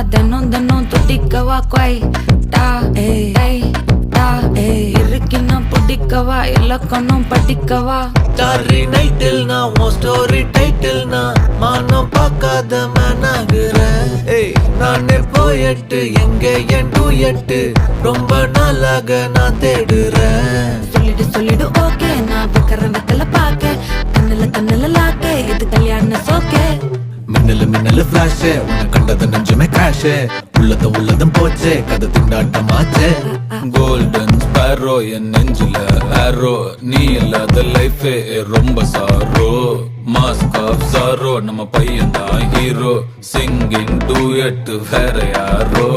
தினம் தினம் துடிக்கவா கொய் டா ஏய் டா இருக்குன்னா பிடிக்கவா இலக்கணம் படிக்கவா ஸ்டாரி நைட்டில் நான் உன் ஸ்டோரி டைட்டில் நான் மானம் பார்க்காத மேனாகிறேன். நானே போயட்டு எங்க என் டூயட்டு ரொம்ப நாளாக நான் தேடுறேன். சொல்லிடு ஓகே நான் வைக்கிறேன் வெத்தல பாக்க கண்ணுல லாக்க இது கல்யாண சோக்கே மின்னலு ஃபிளாஷ் உன்னை கண்டது நெஞ்சுமே கிராஷ் உள்ளதும் போச்சே கதை திண்டாட்டமாச்சே. கோல்டன் ஸ்பேரோ என் நெஞ்சில ஆரோ நீ இல்லாத லைஃபே ரொம்ப சாரோ மாஸ்க் ஆஃப் சாரோ நம்ம பையன் தான் ஹீரோ சிங்கிங் டூயட் வேற யாரோ